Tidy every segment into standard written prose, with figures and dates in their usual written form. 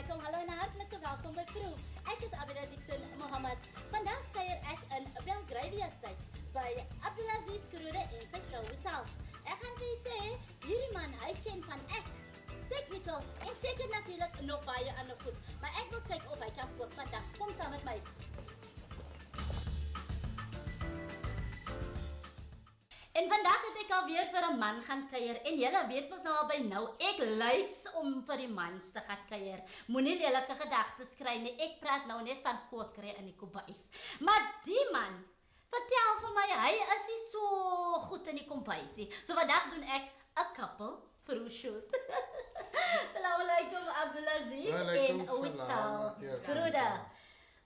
Assalamualaikum, hallo en hartelijk welkom by Proe. Ek is Abidah Dixon, Mohamed. Vandag kuier ek in Gewys by Abdul Aziz, Schroeder en sy vrou Wisaal. Ek gaan vir julle sê, hierdie man, hy ken van ek, technical en seker natuurlik nog baie ander goed. Maar ek wil kyk of hy kan kook vandag. Kom saam met my. En vandag het ek alweer vir 'n man gaan kuier en julle weet mos nou al by nou, ek lyks om vir die mans te gaan kuier. Moenie lelike gedagtes kry nie, ek praat nou net van kookery in die kombuis. Maar die man, vertel vir my, hy is nie so goed in die kombuis nie. So vandag doen ek 'n couple pro-shoot. Assalamualaikum Abdul Aziz en Wisaal, Schroeder.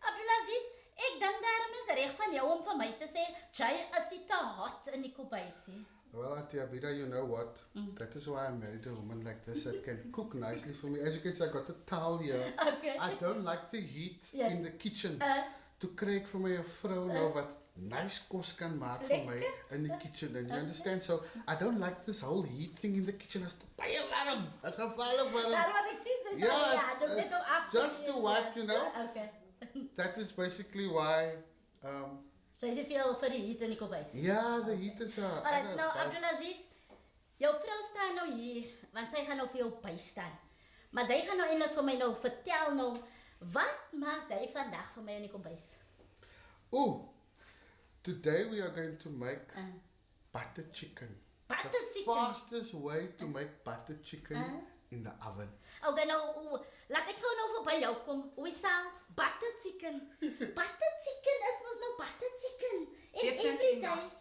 Abdul Aziz, ek dink daarom is reg van jou om vir my te sê, jy is nie te hot in die kombuis nie. Well, Auntie Abidah, you know what? That is why I married a woman like this that can cook nicely for me. As you can see, I got a towel here. Okay. I don't like the heat Yes. in the kitchen. To kry vir my 'n vrou nou wat nice kos kan maak vir my in die kitchen. And you understand? So, I don't like this whole heat thing in the kitchen. It's baie warm. It's gevaarlik warm. Daar wat ek sien, dis Yeah, doe net so af. just to wipe, you know. Okay. That is basically why, Sy sê veel vir die heat in die kombuis. yeah, the heat is Alright, nou Abdul Aziz, jou vrou staan nou hier, want sy gaan nou vir jou bystaan. Maar sy gaan nou eintlik vir my nou vertel nou, wat maak jy vandag vir my in die kombuis? Oh, today we are going to make butter chicken. Butter The chicken? fastest way to make butter chicken in the oven. Okay, nou, laat ek gou nou verby jou kom. Wisaal, butter chicken. Butter chicken is mos nou butter chicken. En Definitely every day- not.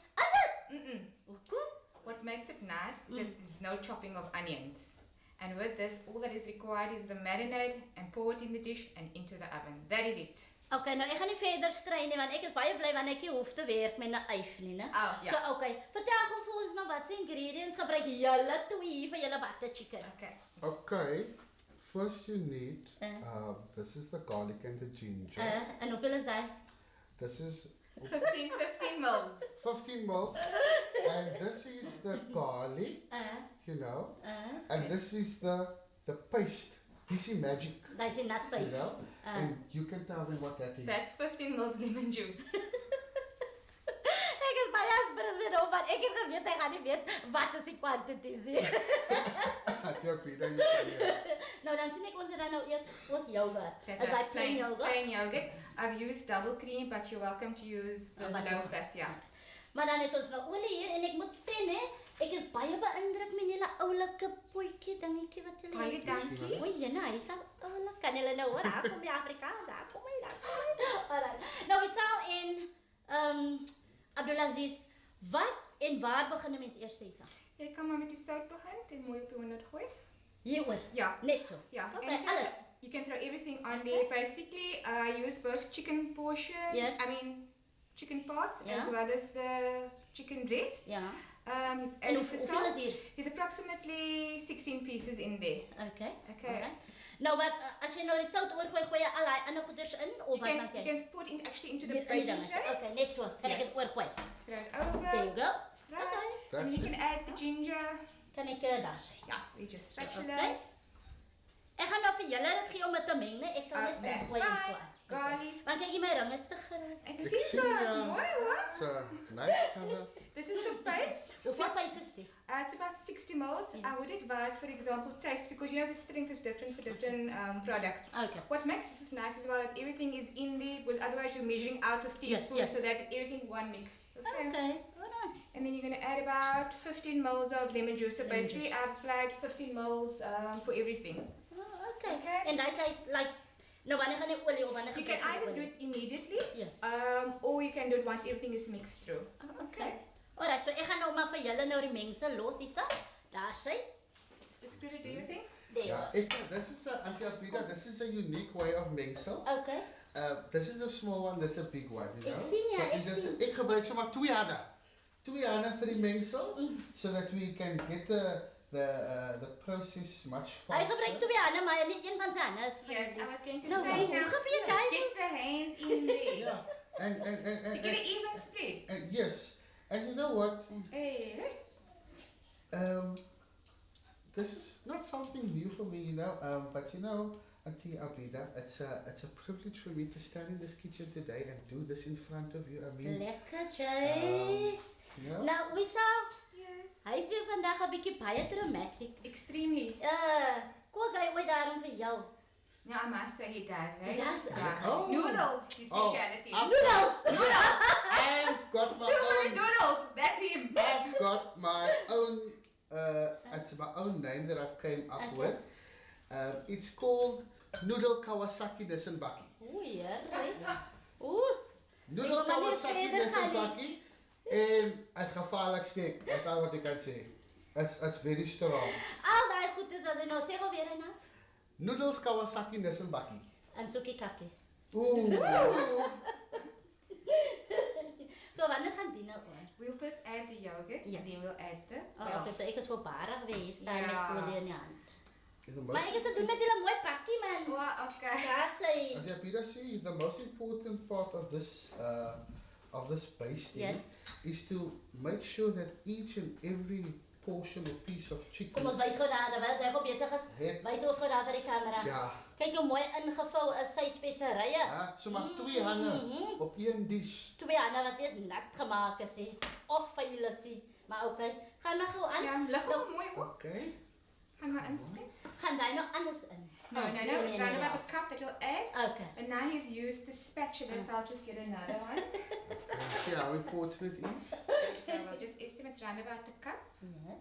Is it? Hoekom? What makes it nice is there's no chopping of onions. And with this, all that is required is the marinade and pour it in the dish and into the oven. That is it. Okay, nou ek gaan nie verder strei nie, want ek is baie bly wanneer ek nie hoef te werk met 'n yf nie, né? Oh, ja. So, okay, vertel gou vir ons nou wat se ingredients gebruik julle twee vir julle butter chicken. Okay. Okay, first you need, this is the garlic and the ginger. En hoeveel is dit? This is 15 mils. 15 mils. And this is the garlic, you know. And this is the paste. This is magic. Dis 'n nat You paste. know? And you can tell me what that is. That's 15 mils lemon juice. Ek is baie asperes met hom, want ek het geweet hy gaan nie weet wat is die quantities nie. Auntie Abidah, you say yeah. Nou dan sien ek ons het dan nou ook yoghurt. That's Is hy plain yoghurt? Plain yogurt. I've used double cream, but you're welcome to use the low fat, yeah. Maar dan het ons nou olie hier en ek moet sê nee, ek is baie beïndruk met julle oulike potjie dingetjie wat hulle Baie dankie. Oei, jene, hy is oulik. Kan julle nou hoor, daar kom die Afrikaans, daar kom hy, daar kom hy. Alright. Nou Wisaal en Abdul Aziz, wat en waar begin 'n mens eers hiersa? Jy kan maar met die sout begin en mooi op die 100 gooi. Hieroor? Ja. Net so? Yeah, Okay, and just- alles? You can throw everything on there. Basically, I use both chicken portion, Yes. chicken parts, Yeah. as well as the chicken breast. Ja. And En with the hoeveel is salt, hier? there's approximately 16 pieces in there. Okay. Okay. Alright. Nou wat, as jy nou die sout oorgooi, gooi jy al daai ander goeders in of wat maak You jy? can put it actually into the Hier in baking dinges. tray. Okay, net so. Kan ek Yes. dit oorgooi? Throw it There you over. go. That's Right. right. And That's you it. can add the ginger. Kan ek daar sê? Yeah, we just spatula. Okay. Ek gaan nou vir julle dit gee om dit te meng, né? Ek sal net That's ingooi en so. fine. Garlic. Want kyk jy my ring is te groot. Ek Ek sien sien so, ja. mooi hoor. It's a nice color. This is the paste. Hoeveel pys is dit? It's about 60 mils. I would advise, for example, taste, because you know the strength is different for different products. Okay. What makes this nice as well that everything is in there, because otherwise you're measuring out with teaspoons, yes. so that everything one mix. Okay. Alright. And then you're going to add about 15 mils of lemon juice. So Lemon basically juice. I've applied 15 mils for everything. Oh, okay. Okay. En daai sê like nou wanneer gaan jy olie of wanneer You gebruik can jy either do olie? it immediately, Yes. or you can do it once everything is mixed through. Okay. Alright, so ek gaan nou maar vir julle nou die mengsel los hierso. Daar sê. Mr. Schroeder, do you think? There. Yeah, this is a, Auntie Abidah, this is a unique way of mengsel. Okay. This is a small one, this is a big one, you know. Ek sien ja, ek So sien. ek gebruik sommer twee hande. Twee hande vir die mengsel, so that we can get the process much Hy faster. gebruik twee hande, maar nie een van sy hande is. Yes, I was going to No, say hoe now, gebeur just dit? get the hands in there. Yeah, and To get an even spread. and yes, and you know what? Hey. This is not something new for me, you know. But you know, Auntie Abidah, it's a privilege for me to stand in this kitchen today and do this in front of you. I mean, Lekker, Jay. yeah. Nou, Wisaal, Yes. hy is weer vandag 'n bietjie baie dramatic. Extremely. Kook hy ooit daarom vir jou. Yeah, I must say he does, eh? He does? Yeah. Oh. Noodles, his speciality. Noodles! I've got my Too many own. noodles, that's him. I've got my own. It's my own name that I've came up Okay. with. It's called Noodle Kawasaki Desenbaki. Oeh, ja. Oeh. Noodle Ik wil maar niet Kawasaki verder gaan Desenbaki. En as gevaarlik steek. That's all what I can say. It's very strong. Al daai goedes was hy nou sê gou weer nou. Noodles Kawasaki Desenbaki. En soekie kakkie. Ooh. So wanneer gaan die nou oor? We'll first add the yogurt, Yes. and then we'll add the Oh, okay, so ek is voorbarig geweest daar Ja. met olie in die hand. The most- Maar ek is dit doen met die mooi pakkie man. Oh, okay. Daar sê. And Abidah, see, the most important part of this basting Yes. is to make sure that each and every portion or piece of chicken. Kom ons wys gou daar, terwyl sy gou besig is. Het- Wys ons gou daar vir die kamera. Ja. Kyk hoe mooi ingevou is sy speserye. Ja, so maar 2 hande Mhm. op 1 dish. 2 hande wat eers nat gemaak is, hè. Of vuil is, hè. Maar okay, gaan nou gou aan. Ja, lig hom mooi op. Okay. Gaan we inspring? Gaan jy nou anders in? No, Oh, no, no. It's round about the cup that you'll add. Okay. And now he's used the spatula, so I'll just get another one. See how important it is? So we'll just estimate round about the cup. Yes.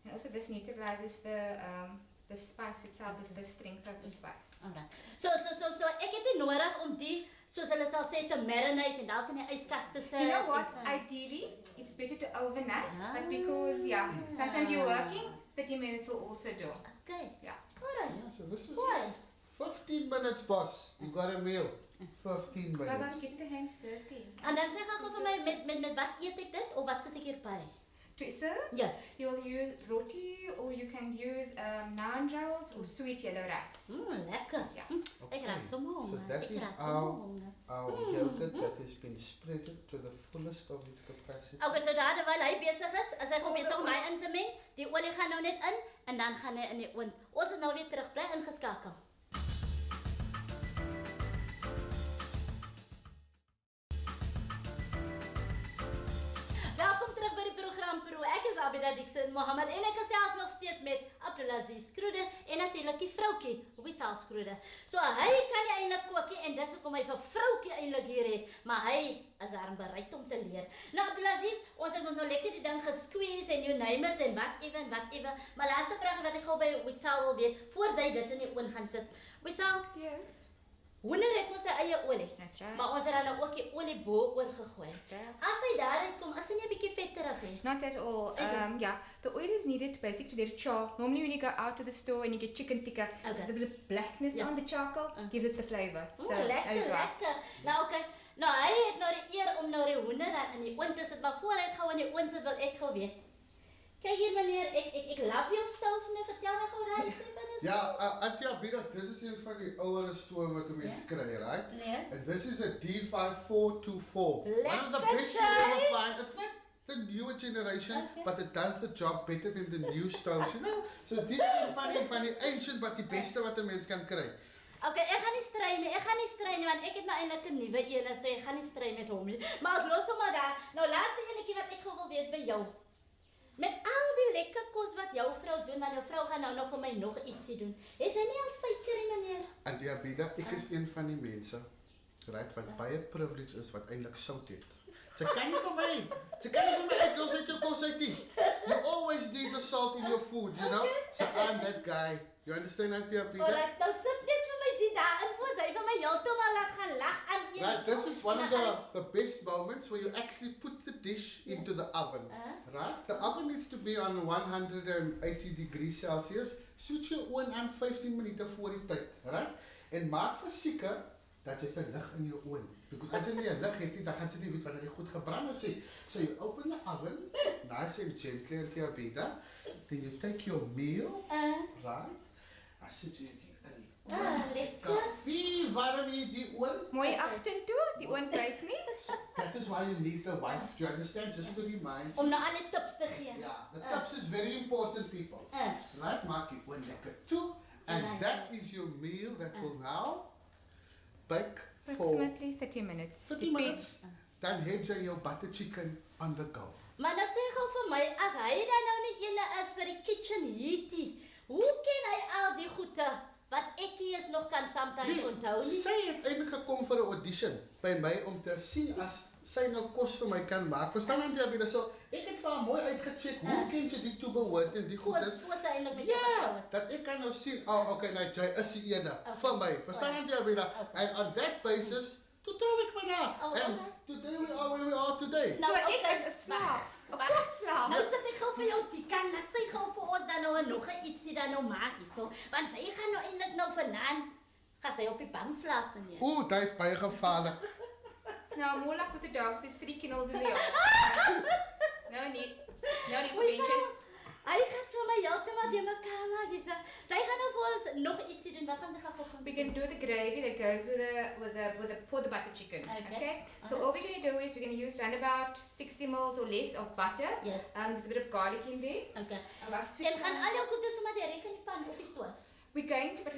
And also this neutralizes the spice itself, is the strength of the spice. Alright. So ek het nie nodig om die soos hulle sal sê te marinate en dalk in die yskas te sit. You know what? en so. Ideally, it's better to overnight, Ah. but because, yeah, sometimes you're working, 30 minutes will also do. Okay. Yeah. Alright. Yeah, so this is Mooi. 15 minutes, boss. You got a meal. 15 But don't minutes. get the hands dirty. En dan sê gaan gou vir my met wat eet ek dit of wat sit ek hierby? To serve, Yes. you'll use roti or you can use naan rolls or sweet yellow rice. Lekker. Ja. Ek raak so moe. So man. that Ek is raak so our- moe. Our yogurt that has been spread to the fullest of its capacity. Okay, so daar terwyl hy besig is hy gou besig om my in te meng. Die olie gaan nou net in en dan gaan hy in die oond. Ons is nou weer terug, bly ingeskakel. Welkom terug by die program Pro. Ek is Abidah Dixon, Mohamed en ek gesels nog steeds met Abdul Aziz, Schroeder en natuurlik die vroukie, Wisaal Schroeder. So hy kan nie eintlik kook nie en dis hoekom hy vir vroukie eintlik hier het, maar hy is daarom bereid om te leer. Nou Abdul Aziz, ons het ons nou lekker die ding gesqueeze en you name it en whatever. Maar laaste vraag wat ek gou by Wisaal wil weet, voor jy dit in die oond gaan sit. Wisaal, Yes. hoender het mos sy eie olie. That's right. Maar ons het dan nou ook die olie bo oor gegooi. right. As hy daaruit kom, as hy nie 'n bietjie vetterig hè. Not at all. Is it? Yeah, the oil is needed basically to let it char. Normally when you go out to the store and you get chicken tikka, Okay. the bit of blackness Yes. on the charcoal gives it the flavor. So that Lekker, is why. lekker. Nou okay. Nou hy het nou die eer om nou die hoender dan in die oond te sit, maar voor hy dit gou in die oond sit, wil ek gou weet. Kyk hier meneer, ek love jou stoof en vertel my gou daai ietsie binne. Ja, Auntie Abidah, this is een van die ouere stoom wat 'n mens kry, right? Nee. And this is a D5424. One of the Lekker, best you'll ever Jay. find. It's not the newer generation, Okay. but it does the job better than the new stoves, you know? So this is een van die ancient, but die beste wat 'n mens kan kry. Okay, ek gaan nie stry nie want ek het nou eintlik 'n nuwe een, so ek gaan nie stry met hom nie. Maar ons los hom maar daar. Nou laaste enetjie wat ek gou wil weet by jou. Met al die lekker kos wat jou vrou doen, want jou vrou gaan nou nog vir my nog ietsie doen. Het sy nie al suiker nie, meneer? Auntie Abidah, ek is een van die mense, right, wat baie privilege is wat eintlik sout het. Sy kan nie vir my uitlos uit jou kos uit nie. You always need the salt in your food, you know? So I'm that guy. You understand, Auntie Abidah? Alright, nou sit net vir my die daarin voor sy vir my heeltemal laat gaan lag aan een. Right, this is one of the best moments where you actually put the dish into the oven. Right? The oven needs to be on 180 degrees Celsius. Soet jou oond aan 15 minute voor die tyd, right? En maak verseker dat jy 'n lig in jou oond. Because as jy nie 'n lig het nie, dan gaan jy nie weet wanneer jy goed gebrand is nie. So you open the oven, nice and gently until Abidah. Then you take your meal, right? As sit jy hier in die oond. Lekker. Koffie, warm jy die oond. Mooi agtertoe, die oond kyk nie. That is why you need the wife, do you understand? Just to remind. Om nou al die tips te gee. Yeah, the tips is very important, people. Right, maak die oond lekker toe. And that is your meal that will now bake for Approximately 30 minutes. 30 minutes. Dan het jy jou butter chicken on the go. Maar nou sê gou vir my, as hy dan nou nie ene is vir die kitchen heatie, hoe ken hy al die goede wat ek eers nog kan sometimes onthou nie? Sy het eintlik gekom vir 'n audition by my om te sien as sy nou kos vir my kan maak. Verstaan jy Abidah? So ek het vir haar mooi uitgecheck hoe ken jy die two behoort en die goedes. Voor sy eintlik met jou Ja, getrou. dat ek kan nou sien, okay, nou jy is die ene van my. Verstaan jy Abidah? And on that basis, toe trou ek met haar. And today we are where we are today. So ek is 'n slaaf. 'n kosslaaf. Nou sit ek gou vir jou Dixon, laat sy gou vir ons dan nou nog ietsie dan nou maak hierso, want sy gaan nou eintlik nou vanaand gaan sy op die bank slaap meneer. Oeh, dit is baie gevaarlik. No, more like with the dogs, there's 3 kennels in the yard. No need for benches. Hy gaan vir my heeltemal die mekaar maak hierso. Sy gaan nou vir ons nog ietsie doen. Wat gaan sy gaan doen? We can do the gravy that goes for the butter chicken. Okay. So all we're going to do is we're going to use around about 60 ml or less of butter. Yes. There's a bit of garlic in there. Okay. En En gaan al jou goedes sommer direk in die pan op die stoof. We're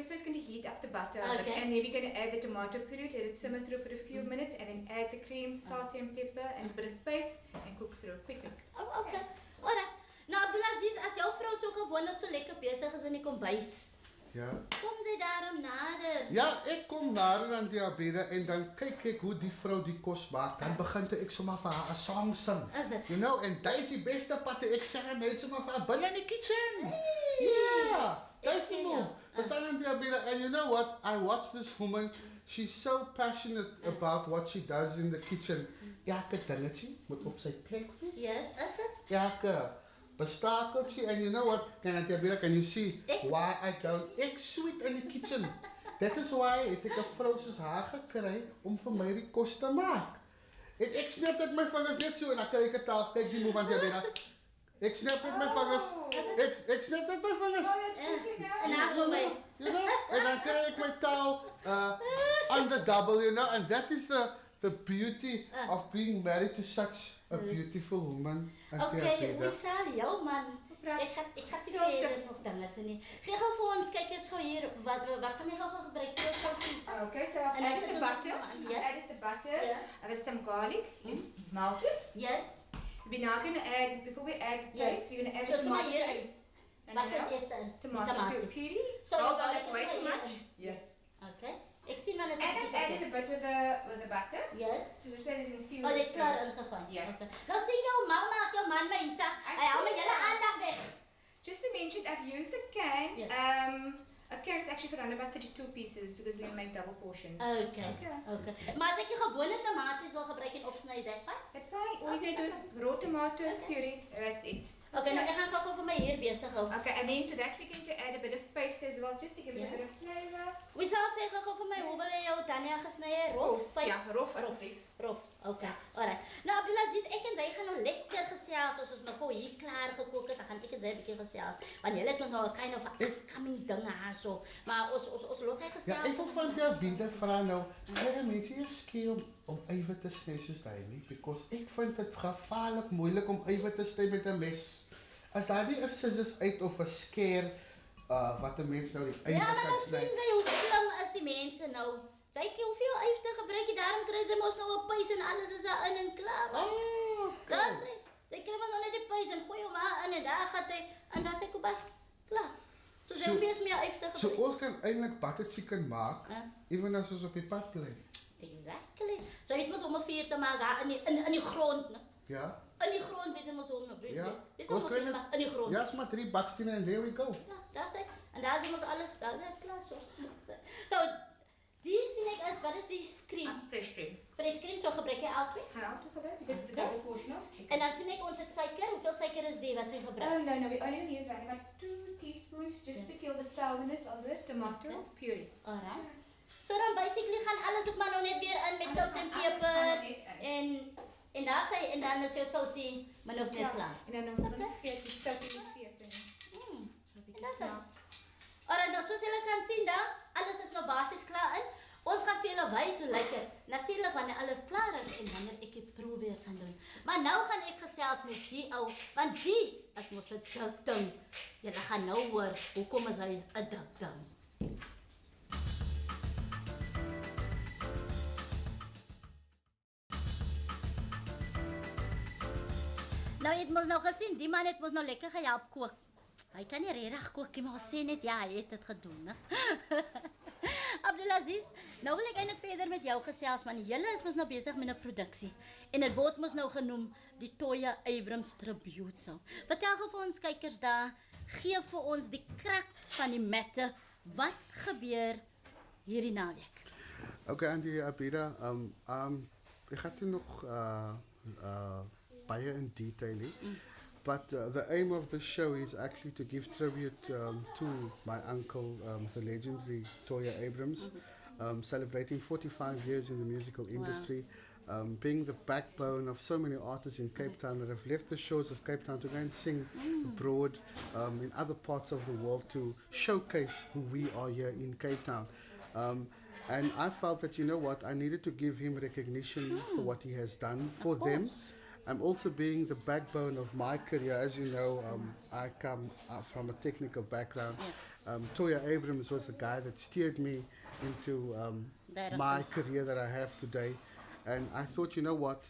first going to heat up the butter, Okay. and then we're going to add the tomato puree, let it simmer through for a few minutes, and then add the cream, salt and pepper, and a bit of paste, and cook through quickly. Oh, okay. Alright. Nou Abdul Aziz, as jou vrou so gewoonlik so lekker besig is in die kombuis, Ja. kom sy daarom nader. Ja, ek kom nader aan die Abidah en dan kyk ek hoe die vrou die kos maak. Dan begin ek sommer vir haar 'n song sing. Is dit? You know, en dit is die beste patte. Ek sê net sommer vir haar binne in die kitchen. Yeah, that's the move. Verstaan jy Abidah? And you know what? I watch this woman. She's so passionate about what she does in the kitchen. Elke dingetje moet op sy plek wees. Yes, is dit? Elke bestakeltjie. And you know what? Can you see why I don't? Ek sweet in die kitchen. That is why het ek 'n vrou soos haar gekry om vir my die kos te maak. En ek snap dit my vingers net so en dan kry ek 'n taal. Kyk die move van Abidah. Ek snap met my vingers. Ek snap met my vingers. Oh, that's good to know. En haar kom my. You know? En dan kry ek my taal on the double, you know, and that is the beauty of being married to such a beautiful woman. Okay, Wisaal, jou man. Ek gaan nie verder nog dinge sê nie. Gee gou vir ons kyk eers gou hier wat gaan jy gou gebruik vir sausies? Okay, so I've added the butter. Yes. I've added the butter. Yeah. I've added some garlic. It's melted. Yes. We're now going to add, before we add the paste, we're going to add So the sommer tomato hier puree. wat is eers in? Tomato puree. So Hold on, it's way too much. Yes. Okay. Ek sien maar is And I've added a bit with the butter. Yes. So we're adding a few. Oh, dit is klaar ingegaan. Yes. Okay. Nou sien jou man maak jou man my Isa. Hy hou met julle aandag weg. Just to mention, I've used a can. Yes. A can is actually for around about 32 pieces because we're going to make double portions. Okay. Okay. Maar as ek die gewone tomaties wil gebruik en opsny, that's fine. That's fine. All you're going to do is raw tomatoes, puree. That's it. Okay, nou ek gaan gou vir my hier besig hou. Okay, and then to that we're going to add a bit of paste as well, just to give it a bit of flavor. Wisaal sê gou vir my hoe wil jy jou tanya gesny hê? Rof? Yeah, rof asseblief. Rof. Okay. Alright. Nou Abdul Aziz, ek en sy gaan nou lekker gesels as ons nou gou hier klaar gekook is. Dan gaan ek en sy 'n bietjie gesels. Want jy het nou 'n kind of upcoming ding haar so. Maar ons los hy gesels. Ja, ek wil van jou Abidah vra nou. Kry mense hier skeer om eiwe te sny soos daai nie? Because ek vind dit gevaarlik moeilik om eiwe te sny met 'n mes. As daar nie 'n scissors uit of 'n skeer wat 'n mens nou die eiwe Ja, maar kan dan sny. sien jy hoe slim is die mense nou. Sy kyk hoeveel yf te gebruik jy daarom kry sy mos nou 'n puis en alles is daar in en klaar. Oh, Dan sê sy kry maar net die puis en gooi hom maar in en daar gaan hy en dan sê kom by. Klaar. So sy hoef nie eens meer yf te So gebruik. ons kan eintlik butter chicken maak, ewen as ons op die pad bly. Exactly. So het mos om 'n vuur te maak daar in die grond, né? Ja? In die grond wees mos om nou. Ja. Dis ons kry in die grond. Ja, is maar 3 bakstene en there we go. Ja, daar sê en daar is mos alles, daar is klaar so. So die sien ek as wat is die cream? Fresh cream. Fresh cream so gebruik jy altyd. Gaan out of it because it's a double portion of chicken. En dan sien ek ons het suiker. Hoeveel suiker is die wat jy gebruik? Oh no, we only use around about 2 teaspoons just to kill the sourness of the tomato puree. Alright. So dan basically gaan alles ook maar nou net weer in met sout en peper en daar sê en dan is jou sousie maar nog net klaar. En dan ons gaan gee die sout en die peper. En dat is. Alright, nou soos julle kan sien daar, alles is nou basies klaar in. Ons gaan vir julle wys hoe lekker. Natuurlik wanneer alles klaar is en wanneer ek die proe weer gaan doen. Maar nou gaan ek gesels met die ou, want die is mos 'n dik ding. Julle gaan nou hoor hoekom is hy 'n dik ding. Nou, het mos nou gesien, die man het mos nou lekker gehelp kook. Hy kan nie regtig kook nie, maar ons sê net ja, hy het dit gedoen, né? Abdul Aziz, nou wil ek eintlik verder met jou gesels, man. Julle is mos nou besig met 'n produksie en dit word mos nou genoem die Toya Abrams Tribute Show. Vertel gou vir ons kykers daar, gee vir ons die kraks van die matte. Wat gebeur hierdie naweek? Okay, Andy, Abidah, ik ga het nog baie in detail, but the aim of the show is actually to give tribute to my uncle, the legendary Toya Abrams, celebrating 45 years in the musical industry, being the backbone of so many artists in Cape Town that have left the shores of Cape Town to go and sing abroad in other parts of the world to showcase who we are here in Cape Town. And I felt that, you know what, I needed to give him recognition for what he has done for them. I'm also being the backbone of my career. As you know, I come from a technical background. Toya Abrams was the guy that steered me into my career that I have today. And I thought, you know what,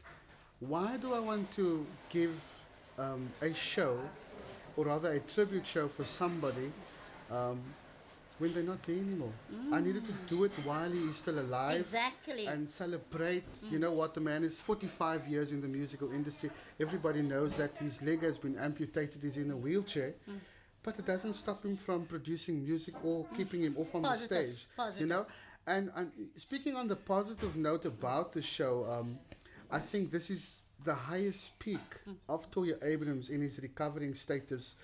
why do I want to give a show, or rather a tribute show for somebody when they're not there anymore? I needed to do it while he is still alive. Exactly. And celebrate, you know what, the man is 45 years in the musical industry. Everybody knows that his leg has been amputated, he's in a wheelchair. But it doesn't stop him from producing music or keeping him off on the stage. You know? And speaking on the positive note about the show, I think this is the highest peak of Toya Abrams in his recovering status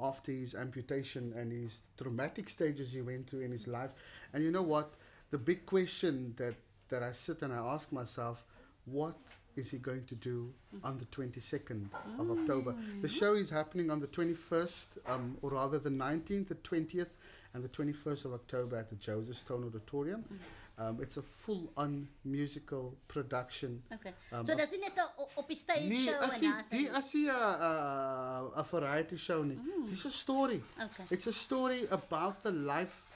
after his amputation and his traumatic stages he went through in his life. And you know what? The big question that I sit and I ask myself, what is he going to do on the 22nd of October? The show is happening on the 21st, or rather the 19th, the 20th, and the 21st of October at the Josephstone Auditorium. It's a full-on musical production. Okay. So dis nie net 'n op die stage Nee, show en dan die as jy 'n variety show nie. It's a story. Okay. It's a story about the life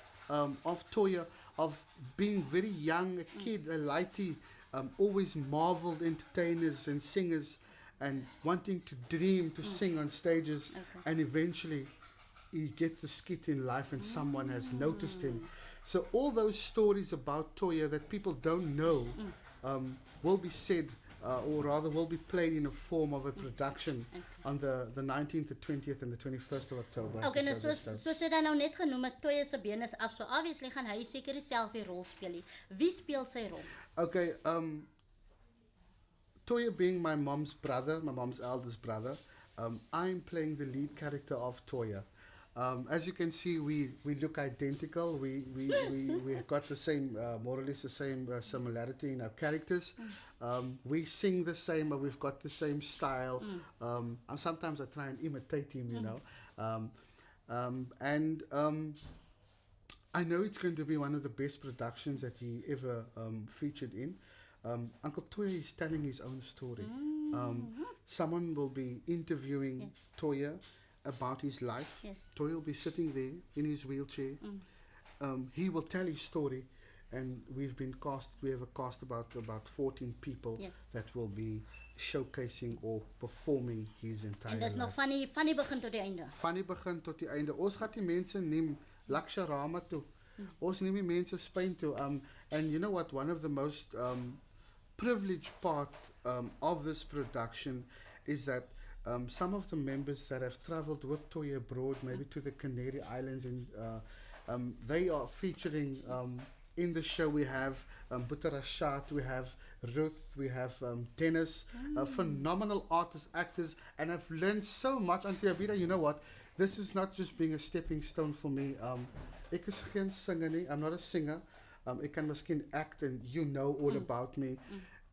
of Toya, of being very young, a kid, a lighty, always marveled entertainers and singers and wanting to dream to sing on stages, and eventually he gets the skit in life and someone has noticed him. So all those stories about Toya that people don't know will be said, or rather will be played in a form of a production on the 19th, the 20th and the 21st of October. Okay, nou soos jy dan nou net genoem het, Toya se been is af, so obviously gaan hy seker self 'n rol speel nie. Wie speel sy rol? Okay, Toya being my mom's brother, my mom's eldest brother, I'm playing the lead character of Toya. As you can see, we look identical. We got the same, more or less the same similarity in our characters. We sing the same, but we've got the same style. Sometimes I try and imitate him, you know. I know it's going to be one of the best productions that he ever featured in. Uncle Toya is telling his own story. Someone will be interviewing Toya about his life. Toya will be sitting there in his wheelchair. He will tell his story, and we have a cast about 14 people that will be showcasing or performing his entire En dis nog life. van die begin tot die einde. Van die begin tot die einde. Ons gaan die mense neem Laksharama toe. Ons neem die mense Spain toe. And you know what, one of the most privileged part of this production is that some of the members that have traveled with Toya abroad, maybe to the Canary Islands, and they are featuring in the show. We have Buta Rashad, we have Ruth, we have Dennis, phenomenal artists, actors, and I've learned so much. Auntie Abidah, you know what? This is not just being a stepping stone for me. Ek is geen singer nie. I'm not a singer. Ek kan miskien act, and you know all about me.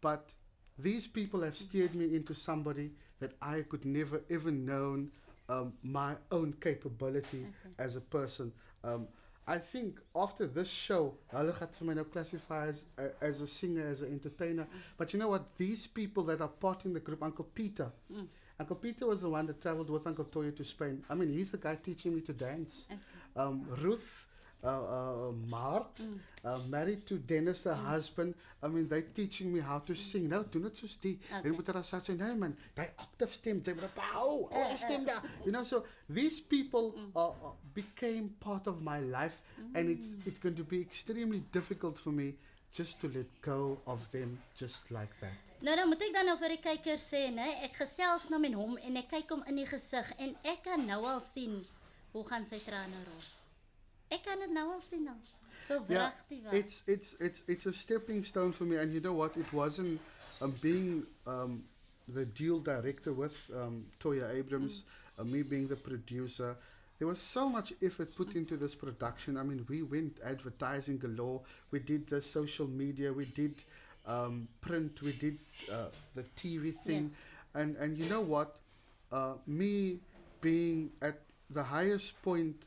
But these people have steered me into somebody that I could never ever known my own capability as a person. I think after this show, hulle gaan vir my nou classify as a singer, as an entertainer. But you know what? These people that are part in the group, Uncle Peter. Uncle Peter was the one that traveled with Uncle Toya to Spain. I mean, he's the guy teaching me to dance. Ruth, Maar, married to Dennis, the husband. I mean, they're teaching me how to sing. Nou, doen het soos die. Okay. Dan moet er sê, nee man, die octave stem, jy moet hou, stem daar. You know, so these people became part of my life, and it's going to be extremely difficult for me just to let go of them just like that. Nou dan moet ek dan nou vir die kykers sê, né? Ek gesels nou met hom en ek kyk hom in die gesig en ek kan nou al sien hoe gaan sy trane rol. Ek kan dit nou al sien nou. So wragtig waar. It's a stepping stone for me, and you know what? It wasn't being the dual director with Toya Abrams, me being the producer. There was so much effort put into this production. I mean, we went advertising galore. We did the social media. We did print. We did the TV thing. Yes. And you know what? Me being at the highest point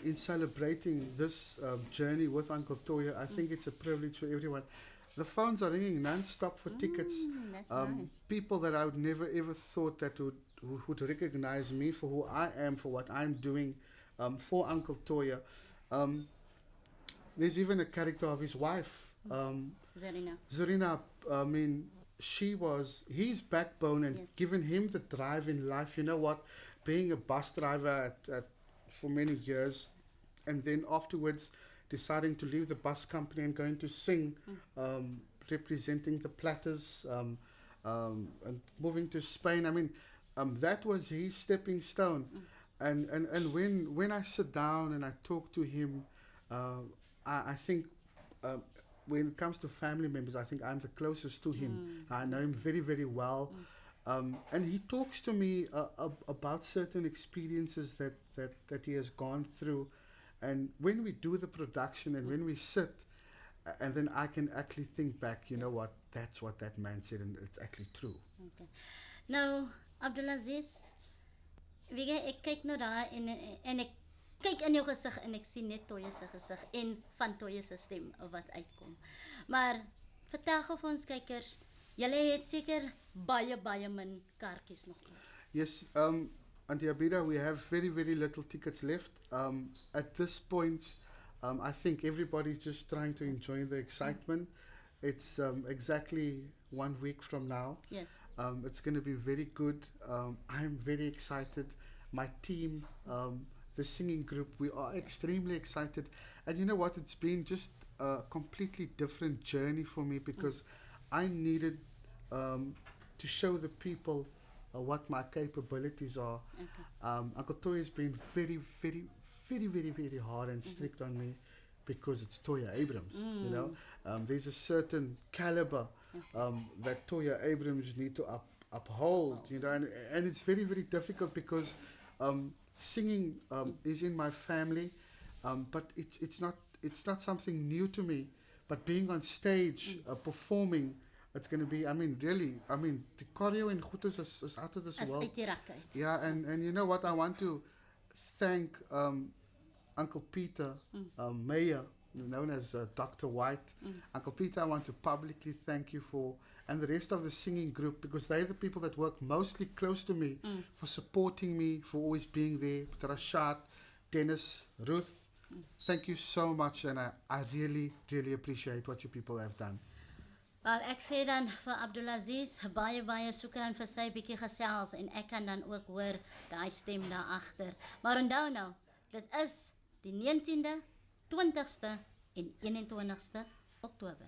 in celebrating this journey with Uncle Toya, I think it's a privilege for everyone. The phones are ringing non-stop for tickets. That's nice. People that I would never ever thought that would recognize me for who I am, for what I'm doing for Uncle Toya. There's even a character of his wife, Zarina. I mean, she was his backbone and given him the drive in life. You know what? Being a bus driver for many years, and then afterwards deciding to leave the bus company and going to sing, representing the Platters, and moving to Spain. I mean, that was his stepping stone. And when I sit down and I talk to him, I think when it comes to family members, I think I'm the closest to him. I know him very, very well. And he talks to me about certain experiences that he has gone through. And when we do the production and when we sit, and then I can actually think back, you know what, that's what that man said, and it's actually true. Okay. Nou, Abdul Aziz, weet jy, ek kyk nou daar en ek kyk in jou gesig en ek sien net Toya se gesig en van Toya se stem wat uitkom. Maar vertel gou vir ons kykers, julle het seker baie min kaartjies nog. Yes, Auntie Abidah, we have very, very little tickets left. At this point, I think everybody's just trying to enjoy the excitement. It's exactly 1 week from now. Yes. It's going to be very good. I'm very excited. My team, the singing group, we are extremely excited. And you know what? It's been just a completely different journey for me because I needed to show the people what my capabilities are. Okay. Uncle Toya has been very, very, very, very, very hard and strict on me because it's Toya Abrams. You know, there's a certain caliber that Toya Abrams need to uphold. You know, and it's very, very difficult because singing is in my family, but it's not something new to me. But being on stage, performing, it's going to be, I mean, really, I mean, the choreo in Goedes is out of this world. Yeah, and you know what, I want to thank Uncle Peter, Mayor, known as Dr. White. Uncle Peter, I want to publicly thank you for, and the rest of the singing group, because they're the people that work mostly close to me, for supporting me, for always being there. Rashad, Dennis, Ruth, thank you so much, and I really, really appreciate what you people have done. Wel, ek sê dan vir Abdul Aziz, baie soekran vir sy bietjie gesels en ek kan dan ook hoor daai stem daar agter. Maar onthou nou, dit is die 19de, 20ste en 21ste Oktober.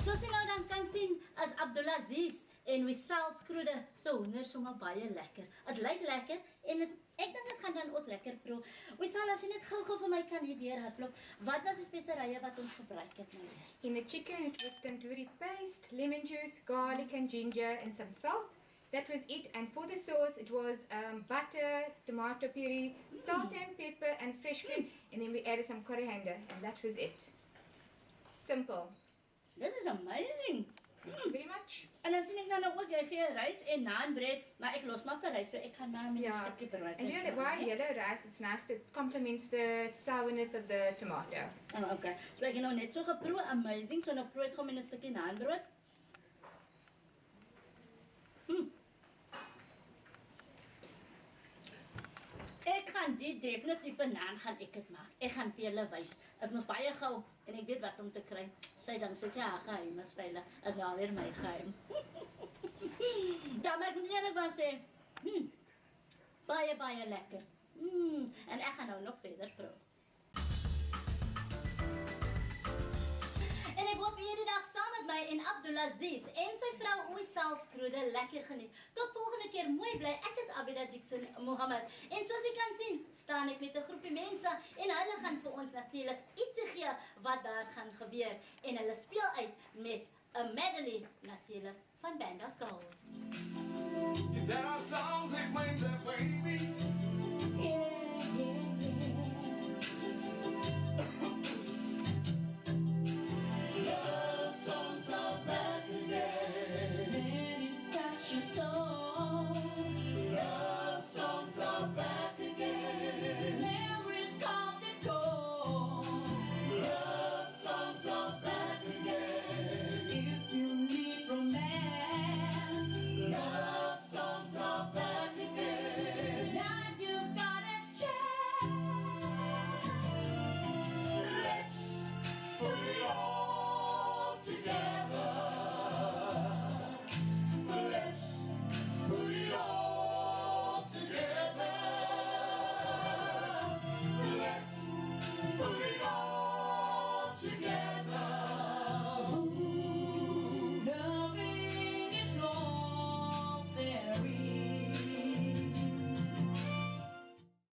Soos jy nou dan kan sien, as Abdul Aziz en Wisaal Schroeder se hoender sommer baie lekker. Het lyk lekker en ek dink dit gaan dan ook lekker proe. Wisaal, as jy net gou vir my kan hier deur hardloop, wat was die speserye wat ons gebruik het nou? In the chicken it was tandoori paste, lemon juice, garlic and ginger and some salt. That was it. And for the sauce it was butter, tomato puree, salt and pepper and fresh cream, and then we added some coriander, and that was it. Simple. This is amazing. Very much. En dan sien ek dan ook jy gee rys en naanbread, maar ek los maar vir rys, so ek gaan maar met 'n stukkie brood. And you know why yellow rice? It's nice. It complements the sourness of the tomato. Oh, okay. So ek het nou net so geproe, amazing. So nou proe ek gou met 'n stukkie naanbrood. gaan dit definitief vanaand gaan ek dit maak. Ek gaan vir julle wys. Is mos baie gou en ek weet wat om te kry. Sy dan sê ja, geheim is veilig. Is nou weer my geheim. Ja, maar ek moet eerlik sê, baie lekker. En ek gaan nou nog verder proe. En ek hoop hierdie dag saam met my en Abdul Aziz en sy vrou Wisaal Schroeder lekker geniet. Tot volgende keer, mooi bly. Ek is Abidah Dixon Mohamed. En soos jy kan sien, staan ek met 'n groepie mense en hulle gaan vir ons natuurlik ietsie gee wat daar gaan gebeur. En hulle speel uit met 'n medley natuurlik van Band of Gold. That our song they play that way.